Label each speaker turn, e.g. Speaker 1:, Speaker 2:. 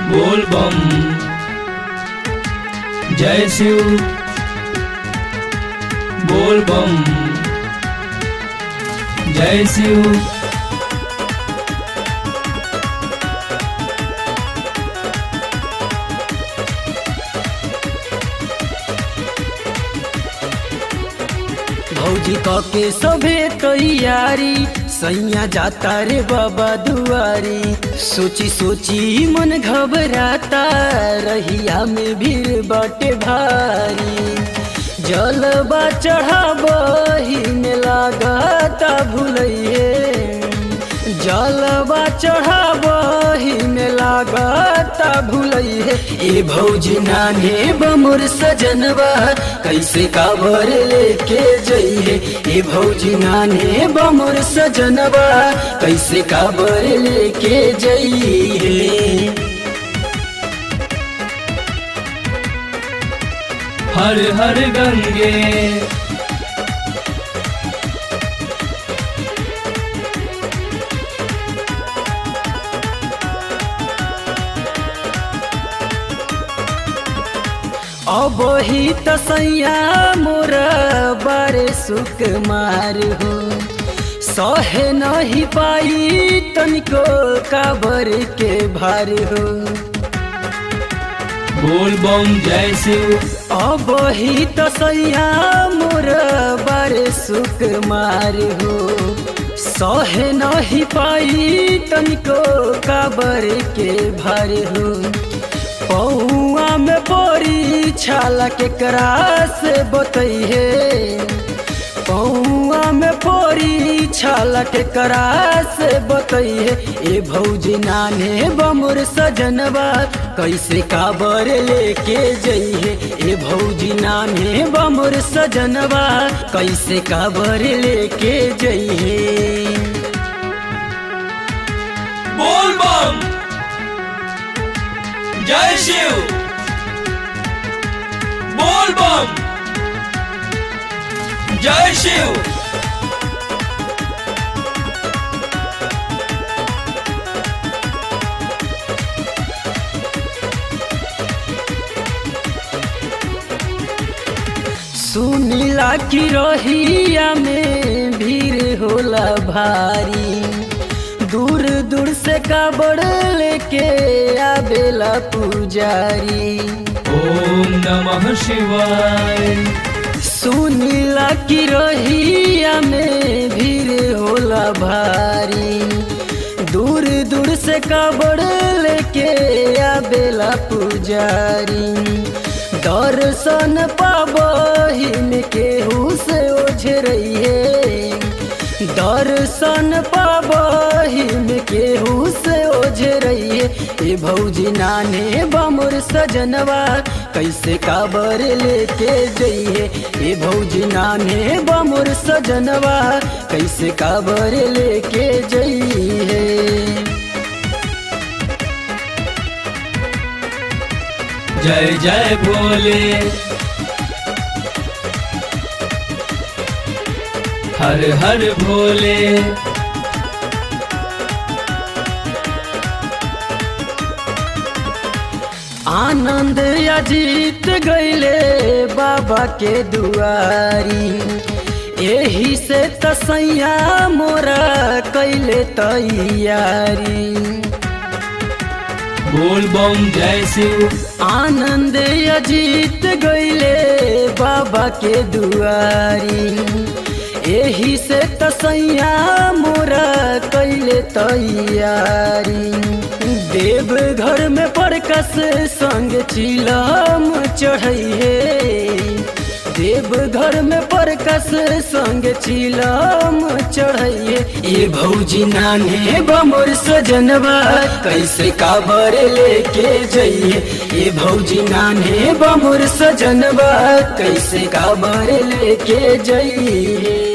Speaker 1: बोल बम जय शिव बोल बम जय शिव।
Speaker 2: भौजी के सभे तैयारी सैया जाता रे बाबा दुआरी। सोची सोची मन घबराता रहिया में भीड़ बाटे भारी। जलवा चढ़ाबही में लागता भूलैहे। जलवा चढ़ाबही में लागता भूलैहे। ए भौजी नाने बमुर सजनवा कैसे काबर लेके जइहे। ए भौजी नाने बमुर सजनवा कैसे काबर लेके जइहे।
Speaker 1: हर हर गंगे
Speaker 2: अब ही तसैया मोर बारे सुख मार हो। सहे नहीं पाई तनिको काबर के भार हो।
Speaker 1: बोल बम जय शिव।
Speaker 2: अब ही तसैया मोर बारे सुख मार हो। सहे नहीं पाई तनिको काबर के भार हो। पौआ में बोरी छाला के करा से बतैहे। पौआ में बोरी छाला के करा से बतैहे। ए भौजी नाने बमुर सजनवा कैसे काबर लेके जइहे। ए भौजी नाने बमुर सजनवा कैसे काबर लेके जइहे।
Speaker 1: बोल बम जय शिव बोल बम जय शिव।
Speaker 2: सुनीला की रहिया में भीड़ होला भारी। दूर दूर से काबर लेके आवेला पुजारी।
Speaker 1: ओम नमः शिवाय।
Speaker 2: सुनीला की रहिया में भीड़ होला भारी। दूर दूर से काबर लेके आवेला पुजारी। दर्शन पाबही में केहू से ओझरइहे। दर्शन पाबही में केहू से ओझरइहे। ए भौजी नाने बमुर सजनवा कैसे काबर लेके जइहे। ए भौजी नाने बमुर सजनवा कैसे काबर लेके जइहे।
Speaker 1: जय जय भोले हर हर भोले।
Speaker 2: आनंद अजीत गईले बाबा के दुआरी। यही से तसैया मोरा कैले तैयारी।
Speaker 1: बोल बम जय शिव।
Speaker 2: आनंद अजीत गईले बाबा के दुआरी। यही से तसैया मोरा कैले तैयारी। देव घर में परकस संग चिलम चढ़ैहे। देव घर में परकस संग चिलम चढ़ैहे। ए भौजी नाने बमुर सजनवा कैसे काबर लेके जइहे। ए भौजी नाने बमुर सजनवा कैसे काबर लेके जइहे।